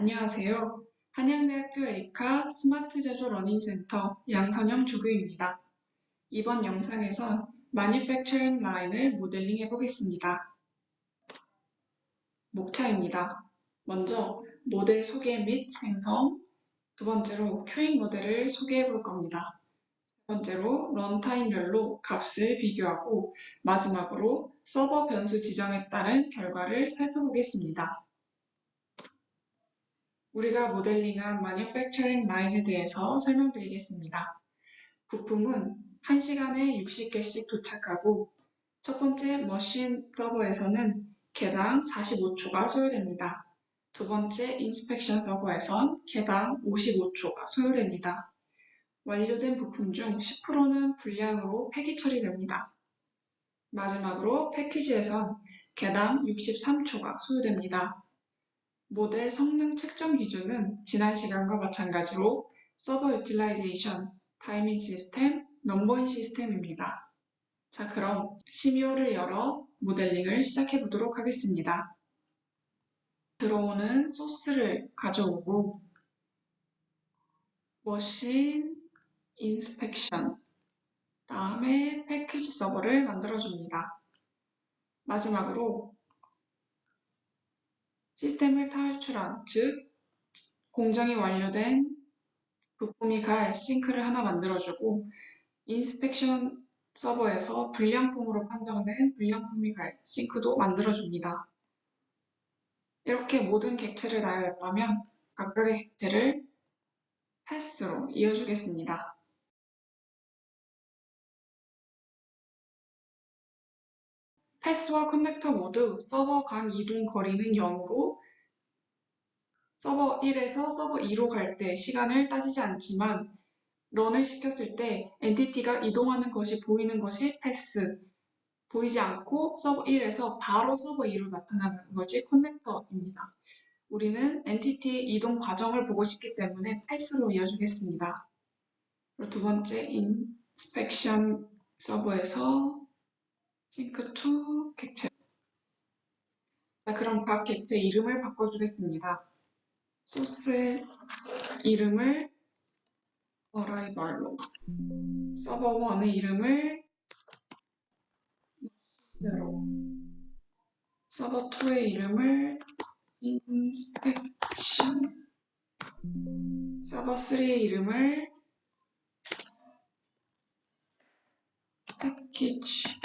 안녕하세요. 한양대학교 에이카 스마트 제조 러닝센터 양선영 조교입니다. 이번 영상에선 Manufacturing 라인을 모델링 해보겠습니다. 목차입니다. 먼저 모델 소개 및 생성, 두 번째로 큐잉 모델을 소개해 볼 겁니다. 세 번째로 런타임별로 값을 비교하고 마지막으로 서버 변수 지정에 따른 결과를 살펴보겠습니다. 우리가 모델링한 Manufacturing 라인에 대해서 설명드리겠습니다. 부품은 1시간에 60개씩 도착하고 첫 번째 머신 서버에서는 개당 45초가 소요됩니다. 두 번째 인스펙션 서버에선 개당 55초가 소요됩니다. 완료된 부품 중 10%는 불량으로 폐기 처리됩니다. 마지막으로 패키지에선 개당 63초가 소요됩니다. 모델 성능 측정 기준은 지난 시간과 마찬가지로 서버 유틸라이제이션, 타이밍 시스템, 넘버인 시스템입니다. 자, 그럼 시미오를 열어 모델링을 시작해 보도록 하겠습니다. 들어오는 소스를 가져오고 머신 인스펙션, 다음에 패키지 서버를 만들어줍니다. 마지막으로 시스템을 탈출한, 즉 공정이 완료된 부품이 갈 싱크를 하나 만들어주고 인스펙션 서버에서 불량품으로 판정된 불량품이 갈 싱크도 만들어줍니다. 이렇게 모든 객체를 나열했다면 각각의 객체를 패스로 이어주겠습니다. 패스와 커넥터 모두 서버 간 이동 거리는 0으로 서버 1에서 서버 2로 갈 때 시간을 따지지 않지만 런을 시켰을 때 엔티티가 이동하는 것이 보이는 것이 패스, 보이지 않고 서버 1에서 바로 서버 2로 나타나는 것이 커넥터입니다. 우리는 엔티티의 이동 과정을 보고 싶기 때문에 패스로 이어주겠습니다. 그리고 두 번째 인스펙션 서버에서 싱크 to 객체. 자, 그럼 각 객체 이름을 바꿔주겠습니다. 소스의 이름을 arrival로, 서버 1의 이름을 대로, 서버 2의 이름을 inspection, 서버 3의 이름을 패키지로,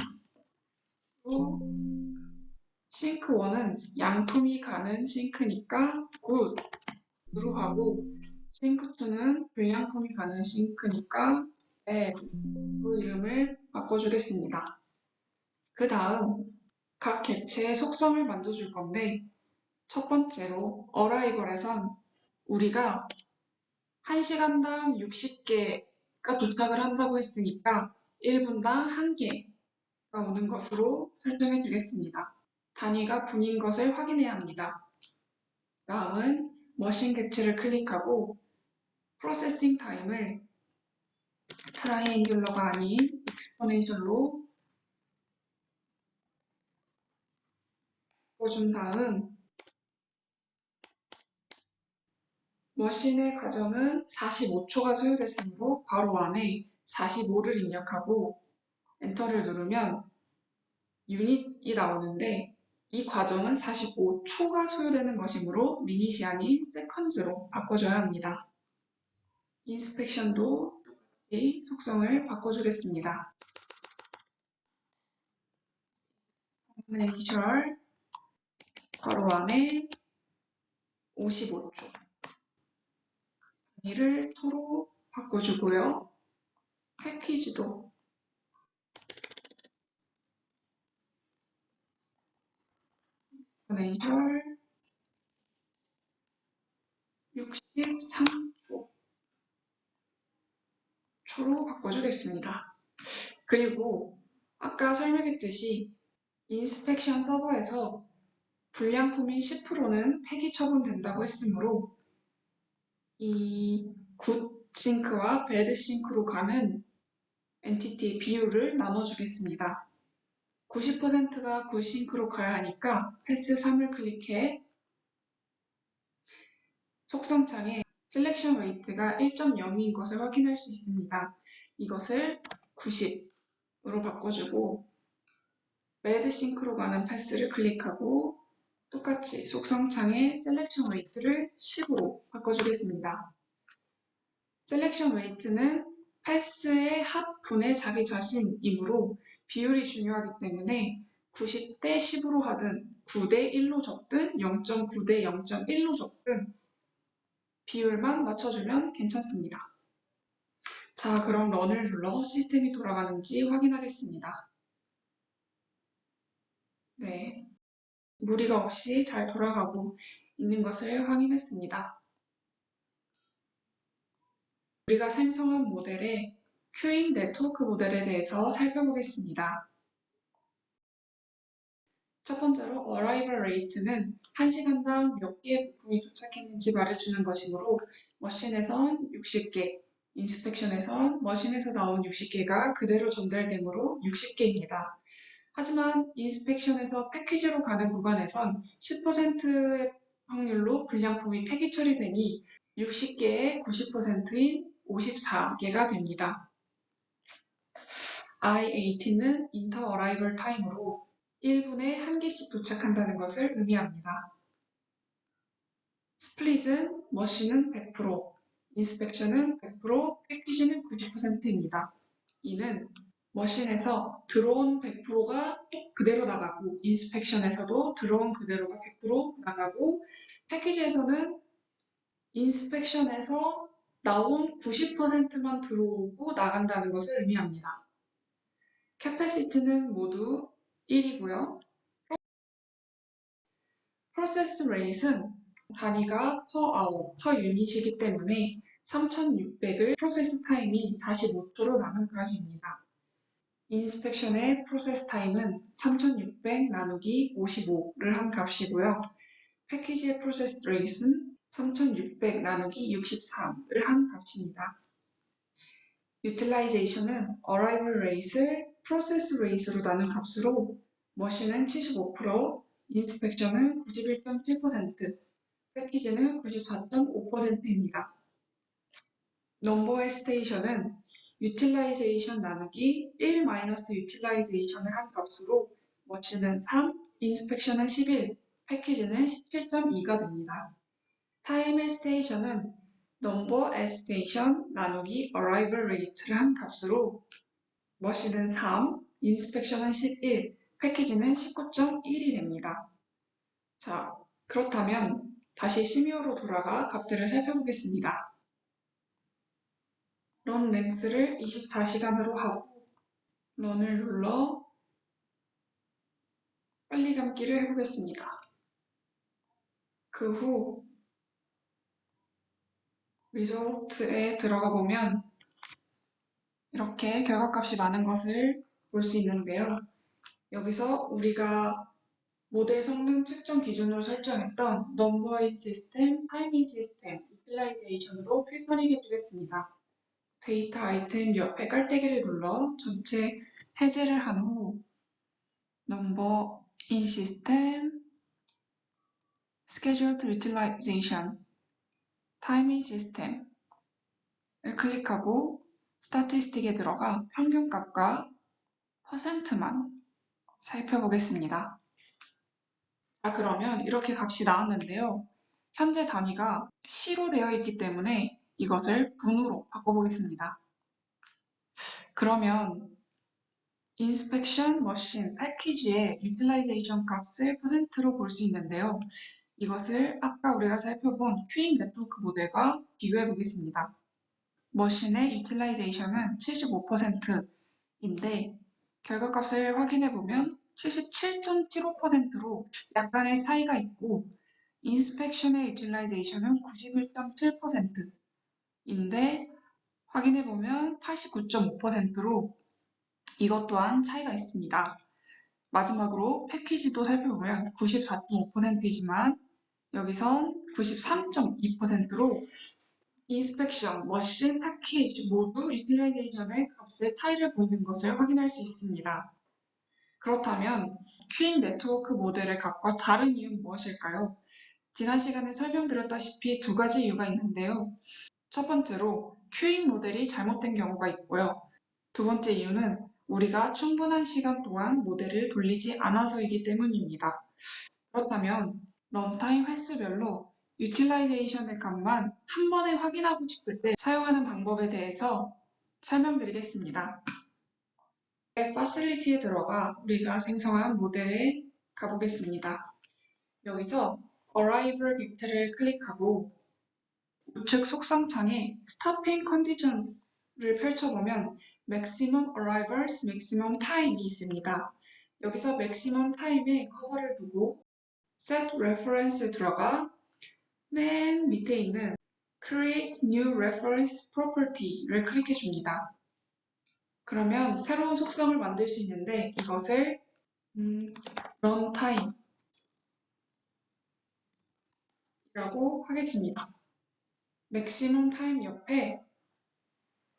싱크 1은 양품이 가는 싱크니까 굿으로 하고 싱크 2는 불량품이 가는 싱크니까 bad로 이름을 바꿔주겠습니다. 그 다음 각 객체의 속성을 만들어줄 건데 첫 번째로 arrival에선 우리가 1시간당 60개가 도착을 한다고 했으니까 1분당 1개가 오는 것으로 설정해 주겠습니다. 단위가 분인 것을 확인해야 합니다. 다음은 머신 객체를 클릭하고 프로세싱 타임을 트라이앵귤러가 아닌 익스포넨셜로 바꿔준 다음 머신의 과정은 45초가 소요됐으므로 괄호 안에 45를 입력하고 엔터를 누르면 유닛이 나오는데 이 과정은 45초가 소요되는 것이므로 미닛이 아닌 세컨즈로 바꿔줘야 합니다. 인스펙션도 똑같이 속성을 바꿔주겠습니다. 이니셜 괄호 안에 55초 단위를 초로 바꿔주고요. 패키지도 이니셜 63초 초로 바꿔주겠습니다. 그리고 아까 설명했듯이 인스펙션 서버에서 불량품인 10%는 폐기 처분된다고 했으므로 이 굿 싱크와 배드 싱크로 가는 엔티티의 비율을 나눠주겠습니다. 90%가 굿 싱크로 가야 하니까 패스 3을 클릭해 속성창에 셀렉션 웨이트가 1.0인 것을 확인할 수 있습니다. 이것을 90으로 바꿔주고 매드 싱크로 가는 패스를 클릭하고 똑같이 속성창에 셀렉션 웨이트를 10으로 바꿔주겠습니다. 셀렉션 웨이트는 패스의 합분의 자기 자신이므로 비율이 중요하기 때문에 90대 10으로 하든 9대 1로 적든 0.9대 0.1로 적든 비율만 맞춰주면 괜찮습니다. 자, 그럼 런을 눌러 시스템이 돌아가는지 확인하겠습니다. 네, 무리가 없이 잘 돌아가고 있는 것을 확인했습니다. 우리가 생성한 모델의 큐잉 네트워크 모델에 대해서 살펴보겠습니다. 첫 번째로 Arrival Rate는 1시간당 몇 개의 부품이 도착했는지 말해주는 것이므로 머신에선 60개, 인스펙션에선 머신에서 나온 60개가 그대로 전달되므로 60개입니다. 하지만 인스펙션에서 패키지로 가는 구간에선 10%의 확률로 불량품이 폐기 처리되니 60개의 90%인 54개가 됩니다. IAT는 Inter Arrival Time으로 1분에 1개씩 도착한다는 것을 의미합니다. 스플릿은 머신은 100%, 인스펙션은 100%, 패키지는 90%입니다. 이는 머신에서 들어온 100%가 그대로 나가고 인스펙션에서도 들어온 그대로가 100% 나가고 패키지에서는 인스펙션에서 나온 90%만 들어오고 나간다는 것을 의미합니다. 캐패시티는 모두 1이고요. 프로세스 레이트는 단위가 per hour, per 유닛이기 때문에 3600을 프로세스 타임이 45초로 나눈 값입니다. 인스펙션의 프로세스 타임은 3600 나누기 55를 한 값이고요. 패키지의 프로세스 레이트는 3600 나누기 63을 한 값입니다. 유틸라이제이션은 어라이벌 레이트를 프로세스 레이트로 나눈 값으로 머신은 75%, 인스펙션은 91.7%, 패키지는 94.5%입니다. 넘버의 스테이션은 유틸라이제이션 나누기 1 마이너스 유틸라이제이션을 한 값으로 머신은 3, 인스펙션은 11, 패키지는 17.2가 됩니다. 타임의 스테이션은 넘버 앳 스테이션 나누기 어라이벌 레이트를 한 값으로 머신은 3, 인스펙션은 11, 패키지는 19.1이 됩니다. 자, 그렇다면 다시 시미오로 돌아가 값들을 살펴보겠습니다. 런 랭스를 24시간으로 하고 런을 눌러 빨리 감기를 해보겠습니다. 그 후 리조트에 들어가 보면 이렇게 결과값이 많은 것을 볼 수 있는데요. 여기서 우리가 모델 성능 측정 기준으로 설정했던 넘버인 시스템, 타이밍 시스템, 유틸라이제이션으로 필터링 해주겠습니다. 데이터 아이템 옆에 깔때기를 눌러 전체 해제를 한 후 넘버인 시스템, scheduled utilization, 타이밍 시스템을 클릭하고 스타티스틱에 들어가 평균값과 퍼센트만 살펴보겠습니다. 자, 그러면 이렇게 값이 나왔는데요. 현재 단위가 C로 되어 있기 때문에 이것을 분으로 바꿔보겠습니다. 그러면 인스펙션 머신 패키지의 유틸라이제이션 값을 퍼센트로 볼 수 있는데요. 이것을 아까 우리가 살펴본 큐잉 네트워크 모델과 비교해 보겠습니다. 머신의 유틸라이제이션은 75%인데 결과값을 확인해 보면 77.75%로 약간의 차이가 있고 인스펙션의 유틸라이제이션은 91.7%인데 확인해 보면 89.5%로 이것 또한 차이가 있습니다. 마지막으로 패키지도 살펴보면 94.5%이지만 여기선 93.2%로 인스펙션, 머신, 패키지 모두 유틸라이제이션의 값의 차이를 보이는 것을 확인할 수 있습니다. 그렇다면 큐잉 네트워크 모델의 값과 다른 이유는 무엇일까요? 지난 시간에 설명드렸다시피 두 가지 이유가 있는데요. 첫 번째로 큐잉 모델이 잘못된 경우가 있고요. 두 번째 이유는 우리가 충분한 시간 동안 모델을 돌리지 않아서이기 때문입니다. 그렇다면 런타임 횟수별로 유틸라이제이션의 값만 한 번에 확인하고 싶을 때 사용하는 방법에 대해서 설명드리겠습니다. 파실리티에 들어가 우리가 생성한 모델에 가보겠습니다. 여기서 Arrival 객체를 클릭하고 우측 속성창에 Stopping Conditions를 펼쳐보면 Maximum Arrivals, Maximum Time이 있습니다. 여기서 Maximum Time에 커서를 두고 Set Reference에 들어가 맨 밑에 있는 Create New Reference Property를 클릭해줍니다. 그러면 새로운 속성을 만들 수 있는데 이것을 Runtime이라고 하겠습니다. Maximum Time 옆에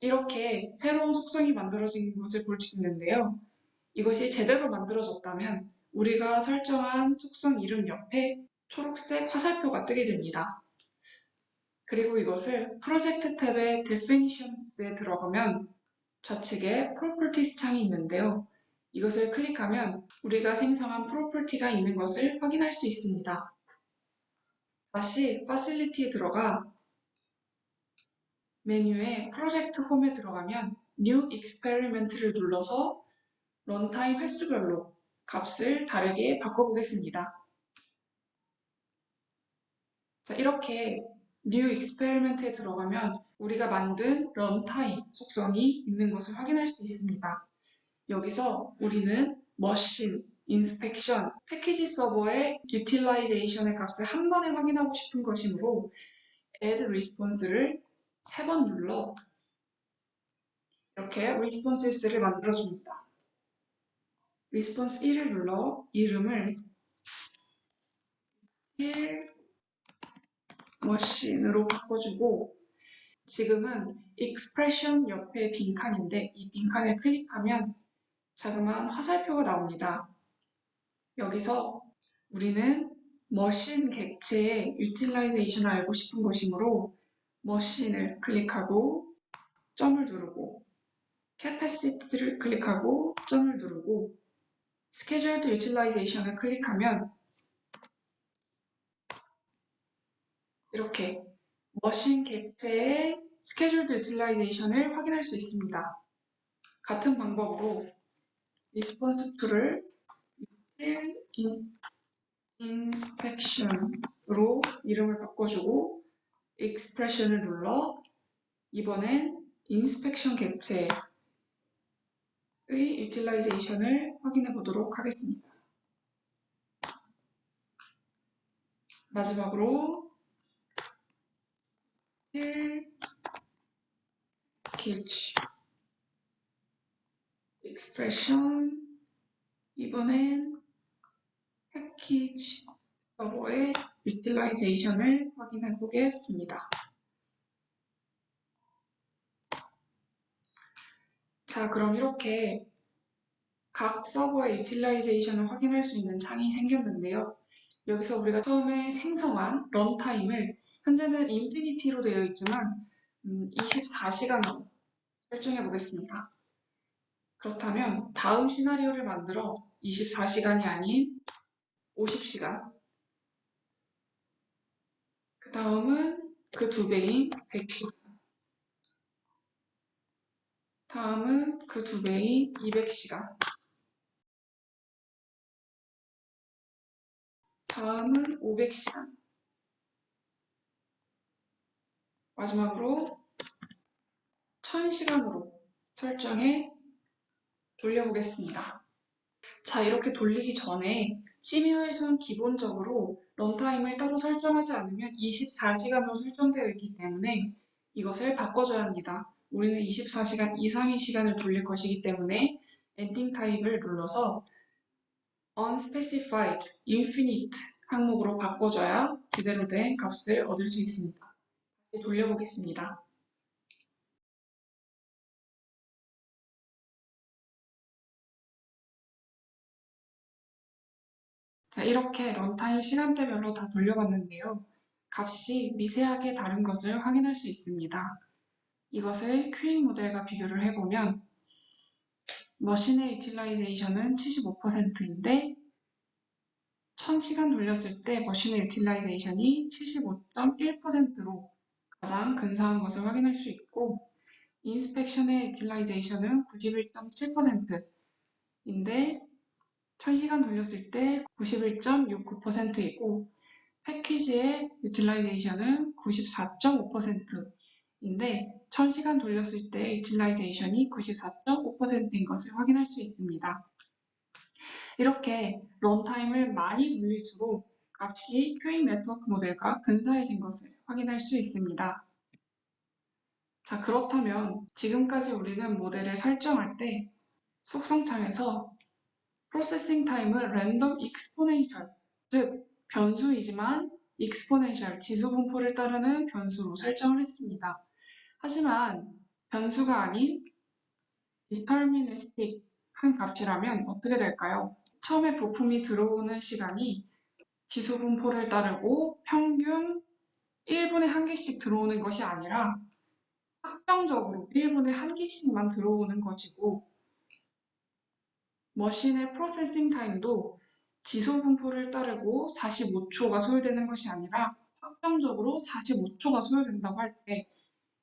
이렇게 새로운 속성이 만들어진 것을 볼 수 있는데요. 이것이 제대로 만들어졌다면 우리가 설정한 속성 이름 옆에 초록색 화살표가 뜨게 됩니다. 그리고 이것을 프로젝트 탭의 Definitions에 들어가면 좌측에 Properties 창이 있는데요. 이것을 클릭하면 우리가 생성한 프로퍼티가 있는 것을 확인할 수 있습니다. 다시 Facility에 들어가 메뉴에 프로젝트 홈에 들어가면 New Experiment를 눌러서 런타임 횟수별로 값을 다르게 바꿔보겠습니다. 자, 이렇게 New Experiment에 들어가면 우리가 만든 런타임 속성이 있는 것을 확인할 수 있습니다. 여기서 우리는 머신, 인스펙션, 패키지 서버의 유틸라이제이션의 값을 한 번에 확인하고 싶은 것이므로 add response를 3번 눌러 이렇게 responses를 만들어줍니다. response 1을 눌러 이름을 1 머신으로 바꿔주고 지금은 expression 옆에 빈칸인데 이 빈칸을 클릭하면 자그마한 화살표가 나옵니다. 여기서 우리는 머신 객체의 유틸라이제이션을 알고 싶은 것이므로 머신을 클릭하고 점을 누르고 capacity를 클릭하고 점을 누르고 scheduled utilization을 클릭하면 이렇게 머신 객체의 scheduled utilization을 확인할 수 있습니다. 같은 방법으로 response to를 util inspection으로 이름을 바꿔주고 expression을 눌러 이번엔 inspection 객체의 utilization을 확인해 보도록 하겠습니다. 마지막으로 package expression 이번엔 패키지 서버의 utilization을 확인해 보겠습니다. 자, 그럼 이렇게 각 서버의 utilization을 확인할 수 있는 창이 생겼는데요. 여기서 우리가 처음에 생성한 런타임을 현재는 인피니티로 되어 있지만 24시간으로 설정해 보겠습니다. 그렇다면 다음 시나리오를 만들어 24시간이 아닌 50시간 그 다음은 그 2배인 100시간 다음은 그 2배인 200시간 다음은 500시간 마지막으로 1000시간으로 설정해 돌려보겠습니다. 자, 이렇게 돌리기 전에 시뮬레이션 기본적으로 런타임을 따로 설정하지 않으면 24시간으로 설정되어 있기 때문에 이것을 바꿔줘야 합니다. 우리는 24시간 이상의 시간을 돌릴 것이기 때문에 엔딩 타입을 눌러서 unspecified, infinite 항목으로 바꿔줘야 제대로 된 값을 얻을 수 있습니다. 다시 돌려보겠습니다. 자, 이렇게 런타임 시간대별로 다 돌려봤는데요. 값이 미세하게 다른 것을 확인할 수 있습니다. 이것을 큐잉 모델과 비교를 해보면 머신의 유틸라이제이션은 75%인데 1000시간 돌렸을 때 머신의 유틸라이제이션이 75.1%로 가장 근사한 것을 확인할 수 있고 인스펙션의 유틸라이제이션은 91.7%인데 1000시간 돌렸을 때 91.69%이고 패키지의 유틸라이제이션은 94.5%인데 1000시간 돌렸을 때 유틸라이제이션이 94.5%인 것을 확인할 수 있습니다. 이렇게 런타임을 많이 돌릴수록 값이 큐잉 네트워크 모델과 근사해진 것을 확인할 수 있습니다. 자, 그렇다면 지금까지 우리는 모델을 설정할 때 속성창에서 프로세싱 타임은 랜덤 익스포넨셜, 즉 변수이지만 익스포넨셜, 지수분포를 따르는 변수로 설정을 했습니다. 하지만 변수가 아닌 디터미니스틱 한 값이라면 어떻게 될까요? 처음에 부품이 들어오는 시간이 지수분포를 따르고 평균 1분에 한 개씩 들어오는 것이 아니라 확정적으로 1분에 한 개씩만 들어오는 것이고 머신의 프로세싱 타임도 지수 분포를 따르고 45초가 소요되는 것이 아니라 확정적으로 45초가 소요된다고 할 때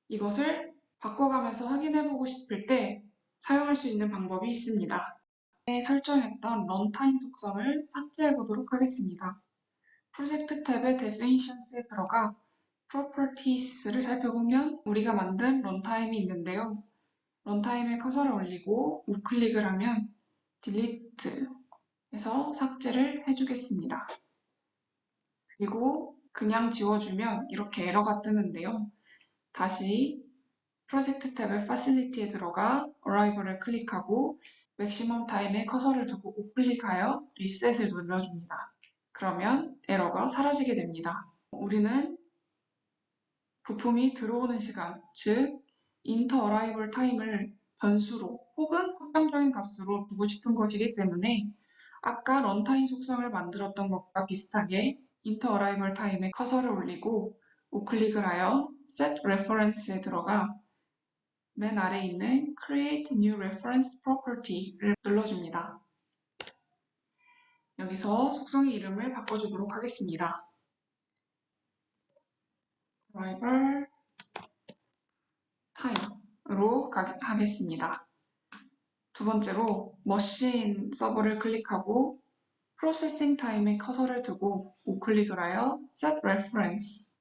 이것을 바꿔가면서 확인해보고 싶을 때 사용할 수 있는 방법이 있습니다. 설정했던 런타임 속성을 삭제해보도록 하겠습니다. 프로젝트 탭의 Definitions에 들어가 Properties를 살펴보면 우리가 만든 런타임이 있는데요. 런타임에 커서를 올리고 우클릭을 하면 Delete에서 삭제를 해주겠습니다. 그리고 그냥 지워주면 이렇게 에러가 뜨는데요. 다시 프로젝트 탭의 Facility에 들어가 Arrival을 클릭하고 맥시멈 타임에 커서를 두고 우클릭하여 리셋을 눌러줍니다. 그러면 에러가 사라지게 됩니다. 우리는 부품이 들어오는 시간, 즉 인터 어라이벌 타임을 변수로 혹은 확정적인 값으로 두고 싶은 것이기 때문에 아까 런타임 속성을 만들었던 것과 비슷하게 인터 어라이벌 타임에 커서를 올리고 우클릭을 하여 set reference에 들어가 맨 아래에 있는 create new reference property를 눌러줍니다. 여기서 속성의 이름을 바꿔주도록 하겠습니다. arrival time으로 하겠습니다. 두 번째로 머신 서버를 클릭하고 프로세싱 타임에 커서를 두고 우클릭을 하여 set reference,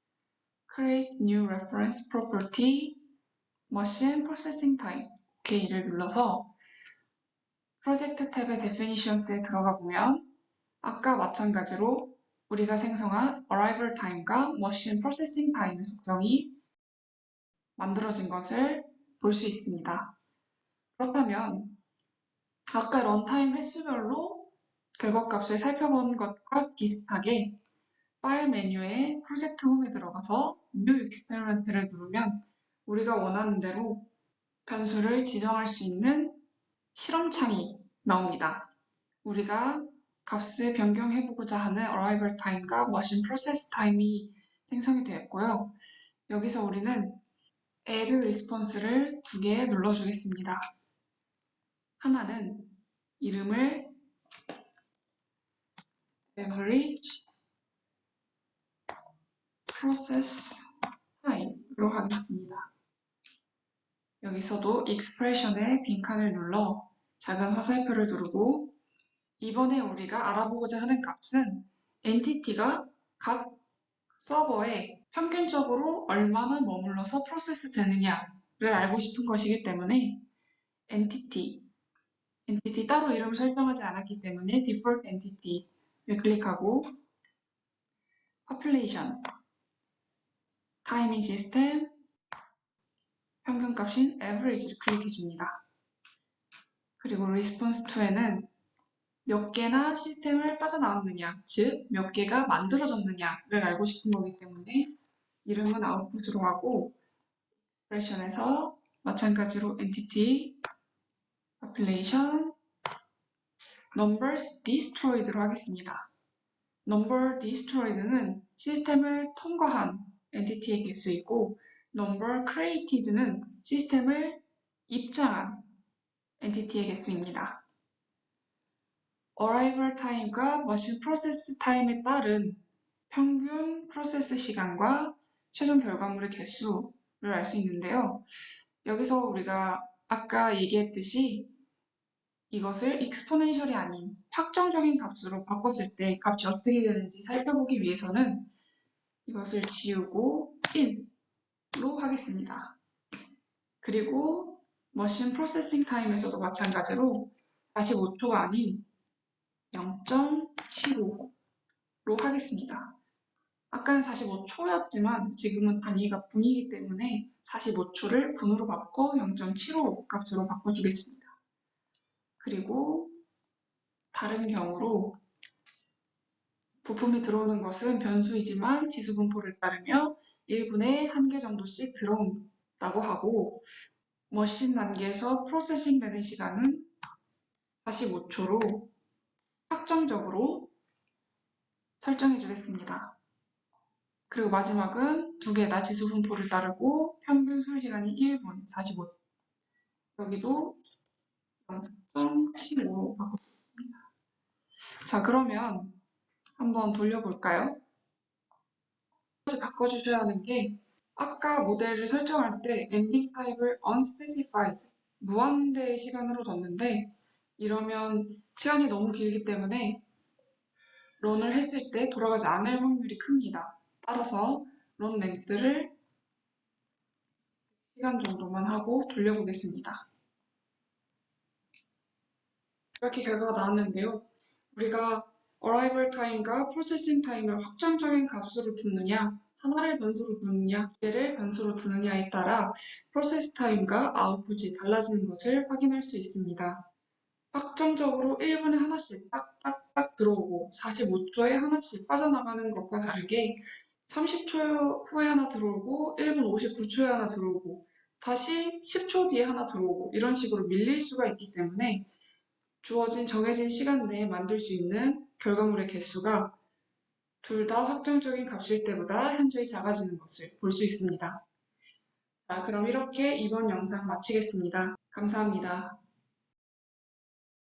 create new reference property, machine processing time OK를 눌러서 프로젝트 탭의 definitions에 들어가 보면 아까 마찬가지로 우리가 생성한 arrival time과 machine processing time의 속성이 만들어진 것을 볼 수 있습니다. 그렇다면 아까 런타임 횟수별로 결과값을 살펴본 것과 비슷하게 파일 메뉴에 프로젝트 홈에 들어가서 New Experiment를 누르면 우리가 원하는 대로 변수를 지정할 수 있는 실험창이 나옵니다. 우리가 값을 변경해보고자 하는 Arrival Time과 Machine Process Time이 생성이 되었고요. 여기서 우리는 Add Response를 두 개 눌러주겠습니다. 하나는 이름을 Average Process Time으로 하겠습니다. 여기서도 Expression의 빈칸을 눌러 작은 화살표를 누르고 이번에 우리가 알아보고자 하는 값은 엔티티가 각 서버에 평균적으로 얼마나 머물러서 프로세스 되느냐를 알고 싶은 것이기 때문에 엔티티 따로 이름 설정하지 않았기 때문에 Default Entity를 클릭하고 Population, Timing System, 평균값인 Average를 클릭해줍니다. 그리고 Response to에는 몇 개나 시스템을 빠져나왔느냐, 즉 몇 개가 만들어졌느냐를 알고 싶은 거기 때문에 이름은 아웃풋으로 하고 expression에서 마찬가지로 entity, population, numbers destroyed로 하겠습니다. number destroyed는 시스템을 통과한 엔티티의 개수이고 number created는 시스템을 입장한 엔티티의 개수입니다. arrival time과 machine process time에 따른 평균 프로세스 시간과 최종 결과물의 개수를 알 수 있는데요. 여기서 우리가 아까 얘기했듯이 이것을 exponential이 아닌 확정적인 값으로 바꿨을 때 값이 어떻게 되는지 살펴보기 위해서는 이것을 지우고 1로 하겠습니다. 그리고 머신 프로세싱 타임에서도 마찬가지로 45초가 아닌 0.75로 하겠습니다. 아까는 45초였지만 지금은 단위가 분이기 때문에 45초를 분으로 바꿔 0.75 값으로 바꿔주겠습니다. 그리고 다른 경우로 부품이 들어오는 것은 변수이지만 지수분포를 따르며 1분에 1개 정도씩 들어온다고 하고 머신 단계에서 프로세싱 되는 시간은 45초로 확정적으로 설정해 주겠습니다. 그리고 마지막은 두 개 다 지수분포를 따르고 평균 소요시간이 1분 45초. 여기도 0.75로 바꿔주겠습니다. 자, 그러면 한번 돌려볼까요? 바꿔주셔야 하는 게 아까 모델을 설정할 때 엔딩 타입을 unspecified, 무한대의 시간으로 뒀는데 이러면 시간이 너무 길기 때문에 런을 했을 때 돌아가지 않을 확률이 큽니다. 따라서 런 렌트를 시간 정도만 하고 돌려보겠습니다. 이렇게 결과가 나왔는데요. 우리가 arrival time과 processing time을 확정적인 값으로 두느냐, 하나를 변수로 두느냐, 두 개를 변수로 두느냐에 따라 process time과 output이 달라지는 것을 확인할 수 있습니다. 확정적으로 1분에 하나씩 딱딱딱 들어오고 45초에 하나씩 빠져나가는 것과 다르게 30초 후에 하나 들어오고 1분 59초에 하나 들어오고 다시 10초 뒤에 하나 들어오고 이런 식으로 밀릴 수가 있기 때문에 주어진 정해진 시간 내에 만들 수 있는 결과물의 개수가 둘 다 확정적인 값일 때보다 현저히 작아지는 것을 볼 수 있습니다. 자, 그럼 이렇게 이번 영상 마치겠습니다. 감사합니다.